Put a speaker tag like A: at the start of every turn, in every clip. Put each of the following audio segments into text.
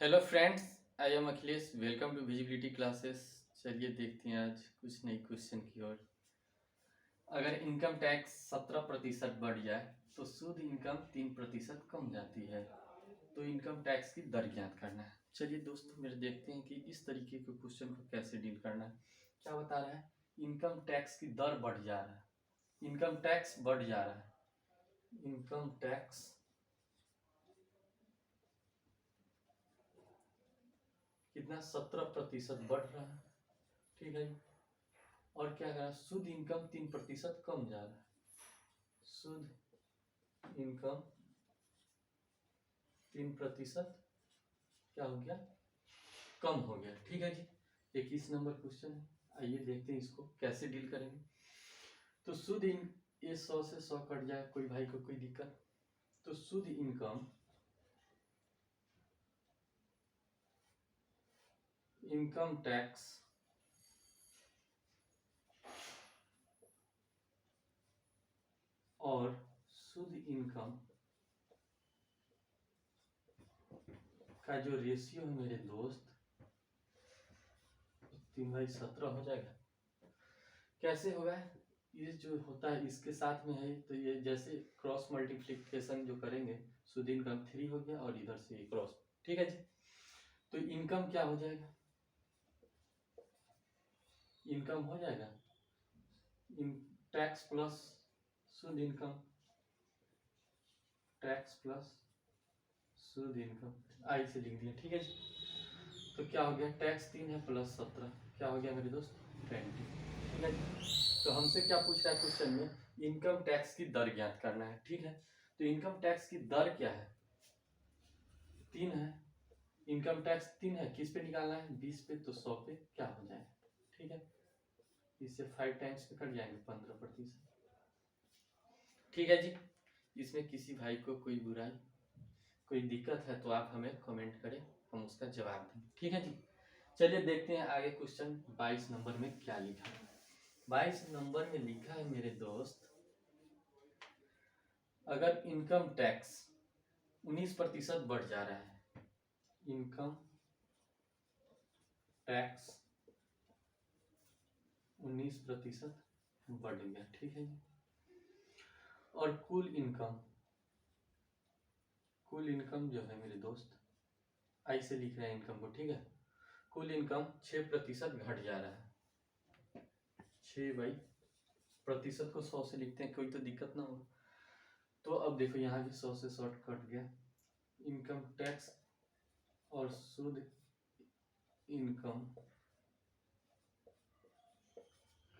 A: Hello friends, I am Akhilesh. Welcome to visibility classes. चलिए देखते हैं आज कुछ नई क्वेश्चन की ओर। अगर इनकम टैक्स 17% बढ़ जाए तो शुद्ध इनकम 3% कम जाती है, तो इनकम टैक्स की दर ज्ञात करना है। चलिए दोस्तों मेरे देखते हैं कि इस तरीके के क्वेश्चन को कैसे डील करना है। क्या बता रहा है? इनकम टैक्स की दर बढ़ जा रहा है, इनकम टैक्स बढ़ जा रहा है, इनकम टैक्स कितना 17% बढ़ रहा है। ठीक है जी। और क्या कह रहा है? शुद्ध इनकम 3% कम जा रहा है, शुद्ध इनकम 3% क्या हो गया? कम हो गया। ठीक है जी। 21 नंबर क्वेश्चन है, आइए देखते हैं इसको कैसे डील करेंगे। तो शुद्ध इन ये 100 से 100 कट जाए, कोई भाई को कोई दिक्कत? तो शुद्ध इनकम इनकम टैक्स और शुद्ध इनकम का जो रेशियो है मेरे दोस्त, 3/17 हो जाएगा। कैसे होगा? ये जो होता है इसके साथ में है, तो ये जैसे क्रॉस मल्टीप्लिकेशन जो करेंगे, शुद्ध इनकम 3 हो गया और इधर से क्रॉस। ठीक है जी। तो इनकम क्या हो जाएगा? इनकम हो जाएगा इन टैक्स प्लस शुद्ध इनकम, टैक्स प्लस शुद्ध इनकम, आई से लिख दिया। ठीक है जी। तो क्या हो गया? टैक्स 3 है प्लस 17, क्या हो गया मेरे दोस्त? 20। ठीक है जी। तो हमसे क्या पूछ रहा है क्वेश्चन में? इनकम टैक्स की दर ज्ञात करना है। ठीक है। तो इनकम टैक्स की दर क्या है? 3 है। इनकम टैक्स 3 है, किस पे निकालना है? 20 पे, तो 100 पे क्या हो जाएगा? ठीक है। इससे 5 टाइम्स पे कट जाएंगे 15%। ठीक है जी। इसमें किसी भाई को कोई बुराई, कोई दिक्कत है तो आप हमें कमेंट करें, हम उसका जवाब देंगे। ठीक है जी। चलिए देखते हैं आगे क्वेश्चन 22 नंबर में क्या लिखा है। 22 नंबर में लिखा है मेरे दोस्त, अगर इनकम टैक्स 19% बढ़ जा रहा है, इनकम टैक्स 19% बढ़ गया। ठीक है जी। और कुल इनकम जो है मेरे दोस्त, आई से लिख रहे हैं इनकम को। ठीक है। कुल इनकम 6% घट जा रहा है। 6/प्रतिशत को 100 से लिखते हैं, कोई तो दिक्कत ना हो। तो अब देखो यहाँ भी 100 से 100 कट गया। इनकम टैक्स और शुद्ध इनकम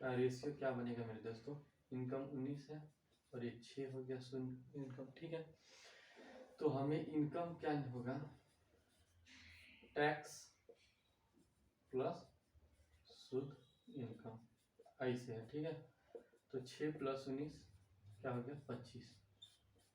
A: का रेशियो क्या बनेगा मेरे दोस्तों? इनकम 19 है और ये 6 हो गया शुद्ध इनकम। ठीक है। तो हमें इनकम क्या होगा? टैक्स प्लस शुद्ध इनकम, ऐसे है। ठीक है। तो 6 + 19 क्या हो गया? 25।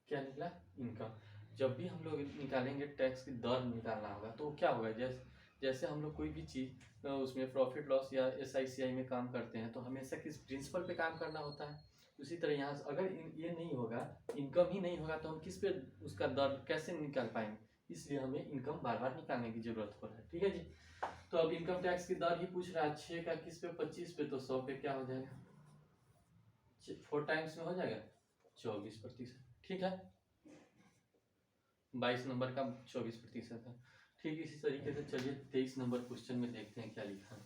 A: क्या निकला? इनकम। जब भी हम लोग निकालेंगे टैक्स की दर निकालना होगा, तो क्या होगा? जैसे जैसे हम लोग कोई भी चीज़ उसमें प्रॉफिट लॉस या SICI में काम करते हैं, तो हमेशा किस प्रिंसिपल पे काम करना होता है। उसी तरह यहाँ से अगर ये नहीं होगा, इनकम ही नहीं होगा, तो हम किस पे उसका दर कैसे निकाल पाएंगे? इसलिए हमें इनकम बार बार निकालने की जरूरत हो रहा है। ठीक है जी। तो अब इनकम टैक्स की दर ही पूछ रहा है, 6 का किस पे? 25 पे, तो 100 पे क्या हो जाएगा? 4 टाइम्स में हो जाएगा 24%। ठीक है। 22 नंबर का 24% है। ठीक इसी तरीके से चलिए 23 नंबर क्वेश्चन में देखते हैं क्या लिखा है।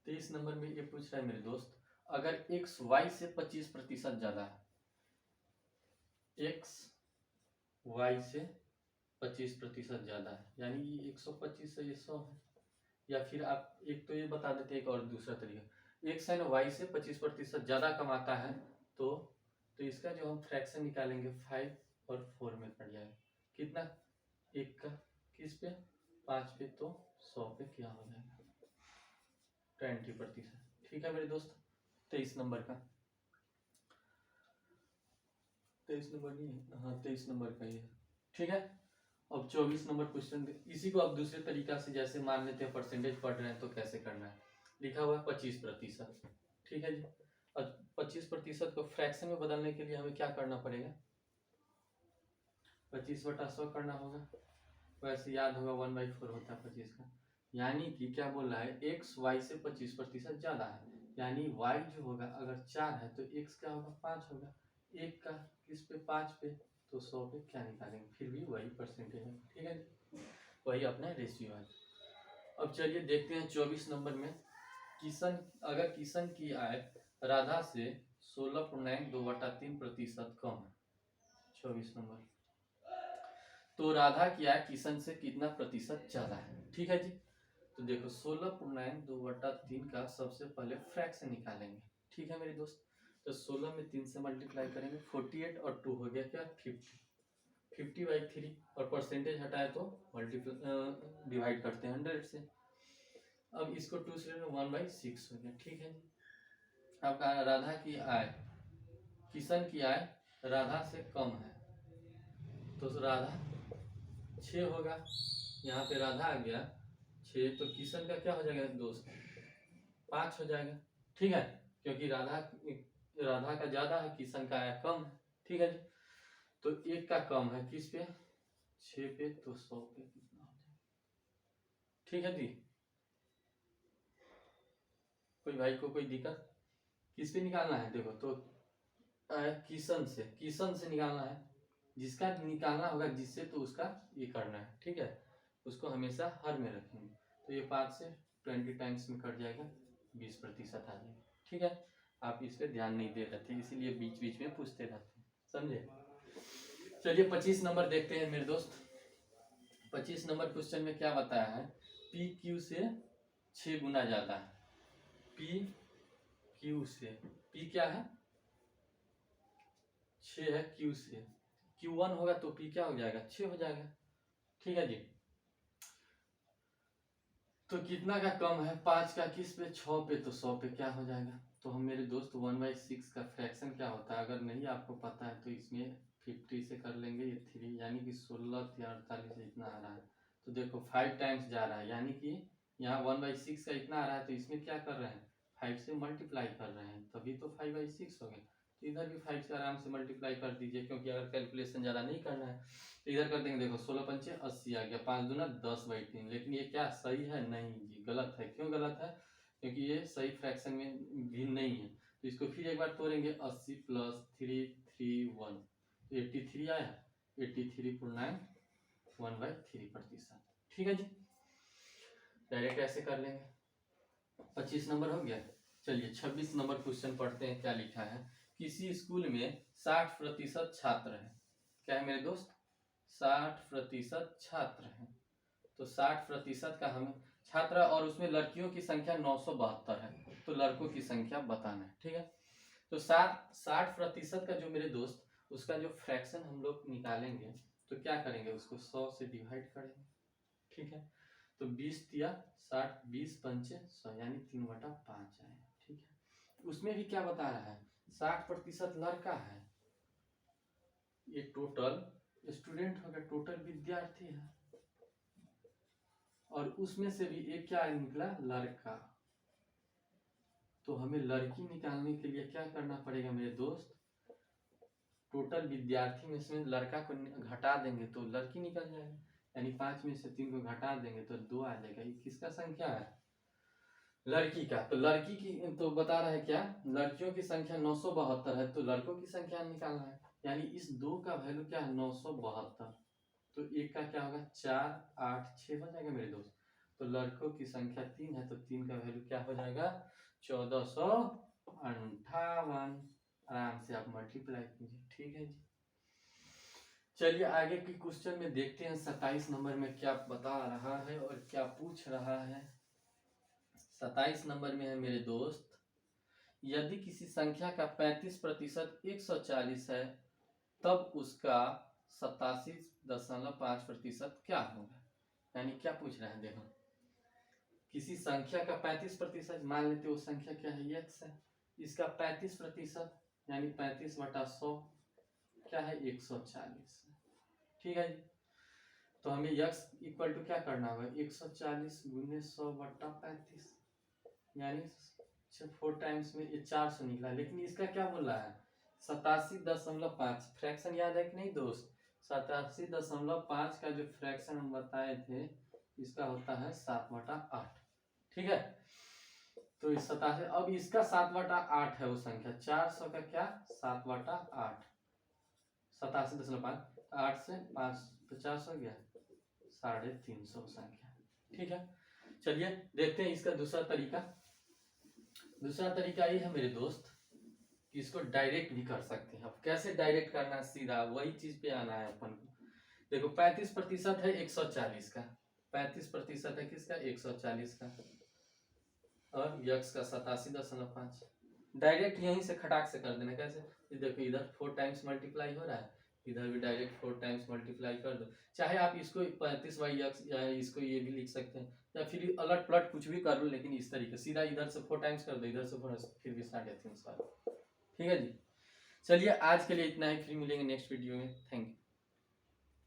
A: 23 नंबर में ये पूछ रहा है मेरे दोस्त, अगर x y से 25% ज्यादा है, x y से 25% ज्यादा है, यानी ये 125 से ये 100 है। या फिर आप एक तो ये बता देते हैं, एक और दूसरा तरीका, एक्स है ना y से 25% ज्यादा कमाता है, तो इसका जो हम फ्रैक्शन निकालेंगे 5 और 4 में कट जाएगा। कितना? एक का किस पे? 5 पे, तो 100 पे क्या हो जाएगा? 20%। ठीक है मेरे दोस्त। 23 नंबर का, 23 नंबर नहीं है, हाँ 23 नंबर का ये है। ठीक है। अब 24 नंबर क्वेश्चन, इसी को आप दूसरे तरीका से, जैसे मान लेते हैं परसेंटेज पढ़ रहे हैं तो कैसे करना है। लिखा हुआ है 25%। ठीक है जी। और 25% को फ्रैक्शन में बदलने के लिए हमें क्या करना पड़ेगा, 25/100 करना होगा। वैसे याद होगा 1/4 होता है 25 का। यानी कि क्या बोल रहा है, x y से 25% ज्यादा है, यानी y जो होगा अगर 4 है तो x क्या होगा, 5 होगा। एक का किस पे, 5 पे, तो 100 पे क्या निकालेंगे, फिर भी वही परसेंटेज है। ठीक है, वही अपना रेशियो है। अब चलिए देखते हैं 24 नंबर में, किशन, अगर किशन की आय राधा से 16.2/3% कम है। 24 नंबर, तो राधा की आय किशन से कितना प्रतिशत ज्यादा है। ठीक है जी, तो देखो 16.2/3 का सबसे पहले फ्रैक्शन निकालेंगे। ठीक है मेरे दोस्त, तो 16 में 3 से मल्टीप्लाई करेंगे, 48 और 2 हो गया क्या, 50, 50/3, और परसेंटेज हटाए तो मल्टीप्लाई डिवाइड करते हैं 100 से। अब इसको 2 से 1/6 हो गया। ठीक है जी, अब कहा राधा की आय, किशन की आय राधा से कम है, तो राधा 6 होगा, यहाँ पे राधा आ गया 6, तो किशन का क्या हो जाएगा दोस्त, 5 हो जाएगा। ठीक है, क्योंकि राधा राधा का ज्यादा है, किशन का आय कम है। ठीक है जी, तो एक का कम है किस पे, 6 पे, तो 100 पे कितना हो जाएगा। ठीक है जी, कोई भाई को कोई दिक्कत, किस पे निकालना है, देखो तो किशन से निकालना है, जिसका निकालना होगा जिससे, तो उसका ये करना है। ठीक है, उसको हमेशा हर में रखेंगे, तो ये 5 से 20 टाइम्स में कट जाएगा, 20% आ जाएगा। ठीक है, आप इस पे ध्यान नहीं दे रहे थे, इसीलिए बीच बीच में पूछते रहते हैं, समझे। चलिए 25 नंबर देखते हैं मेरे दोस्त। 25 नंबर क्वेश्चन में क्या बताया है, पी क्यू से 6 गुना ज्यादा है। पी क्यू से, पी क्या है, 6 है, क्यू से Q1 होगा तो P क्या हो जाएगा, 6 हो जाएगा। ठीक है जी, तो कितना का कम है, 5 का किस पे, 6 पे, तो 100 पे क्या हो जाएगा। तो हम मेरे दोस्त 1/6 का फ्रैक्शन क्या होता है, अगर नहीं आपको पता है तो इसमें 50 से कर लेंगे, ये 3 यानी कि 16 या 48 इतना आ रहा है, तो देखो 5 टाइम्स जा रहा है, यानी कि यहाँ 1/6 का इतना आ रहा है, तो इसमें क्या कर रहे हैं, 5 से मल्टीप्लाई कर रहे हैं, तभी तो 5/6 हो गया। तो इधर भी 5 से आराम से मल्टीप्लाई कर दीजिए, क्योंकि अगर कैलकुलेशन ज़्यादा नहीं करना है तो इधर कर देंगे। देखो 16×5 = 80 आ गया, 5 दूना 10/3, लेकिन ये क्या सही है, नहीं जी गलत है। क्यों गलत है, क्योंकि ये सही फ्रैक्शन में भी नहीं है। तो इसको फिर एक बार तोड़ेंगे, 80 + 331, 83 आया, 83.1/3%। ठीक है जी, डायरेक्ट ऐसे कर लेंगे। 25 नंबर हो गया। चलिए 26 नंबर क्वेश्चन पढ़ते हैं, क्या लिखा है, किसी स्कूल में 60% छात्र हैं। क्या है मेरे दोस्त, 60% छात्र हैं, तो 60% का हमें छात्र, और उसमें लड़कियों की संख्या 972 है, तो लड़कों की संख्या बताना है। ठीक है, तो 60% का जो मेरे दोस्त, उसका जो फ्रैक्शन हम लोग निकालेंगे, तो क्या करेंगे, उसको 100 से डिवाइड करेंगे। ठीक है, तो 20 दिया 60, 20×5 = 100, यानी 3/5 आएगा। ठीक है, उसमें भी क्या बता रहा है, 60% लड़का है, ये टोटल स्टूडेंट हो गया, टोटल विद्यार्थी है, और उसमें से भी एक क्या निकला, लड़का। तो हमें लड़की निकालने के लिए क्या करना पड़ेगा मेरे दोस्त, टोटल विद्यार्थी में से लड़का को घटा देंगे तो लड़की निकल जाएगी, यानी 5 में से 3 को घटा देंगे तो 2 आ जाएगा। ये किसका संख्या है, लड़की का। तो लड़की की तो बता रहा है क्या, लड़कियों की संख्या 972 है, तो लड़कों की संख्या निकालना है, यानी इस 2 का वैल्यू क्या है, 972, तो एक का क्या होगा, 4, 8, 6 हो जाएगा मेरे दोस्त। तो लड़कों की संख्या 3 है, तो 3 का वैल्यू क्या हो जाएगा, 1458। आराम से आप मल्टीप्लाई कीजिए। ठीक है जी, चलिए आगे की क्वेश्चन में देखते हैं 27 नंबर में क्या बता रहा है और क्या पूछ रहा है। 27 नंबर में है मेरे दोस्त, यदि किसी संख्या का 35% 140 है, तब उसका 87.5% क्या होगा। यानी क्या पूछ रहे हैं, देखो किसी संख्या का 35%, मान लेते वो संख्या क्या है, x है, इसका 35% यानी 35/100 क्या है, 140। ठीक है जी, तो हमें x = क्या करना होगा, 140 × 100/35, यानी 4 टाइम्स में ये 400 निकला, लेकिन इसका क्या बोल रहा है 87.5। फ्रैक्शन याद है कि नहीं दोस्त? 87.5 का जो फ्रैक्शन हम बताए थे इसका होता है 7/8। ठीक है, तो इस 87, अब इसका 7/8 है वो संख्या, 400 का क्या 7/8, 87.5, 8 से 5 तो 400 हो गया 350 संख्या। ठीक है, चलिए देखते हैं इसका दूसरा तरीका। दूसरा तरीका ये है मेरे दोस्त कि इसको डायरेक्ट भी कर सकते हैं। अब कैसे डायरेक्ट करना है, सीधा वही चीज पे आना है अपन को। देखो 35% है 140 का, 35% है किसका 140 का, और यक्स का 87.5। डायरेक्ट यहीं से खटाक से कर देना। कैसे, देखो इधर 4 टाइम्स मल्टीप्लाई हो रहा है, इधर भी डायरेक्ट 4 टाइम्स मल्टीप्लाई कर दो। चाहे आप इसको 35/x या इसको ये भी लिख सकते हैं, या फिर अलट पलट कुछ भी कर लो, लेकिन इस तरीके सीधा इधर से 4 टाइम्स कर दो, इधर से 4, फिर भी 350। ठीक है जी, चलिए आज के लिए इतना ही, फिर मिलेंगे नेक्स्ट वीडियो में। Thank you.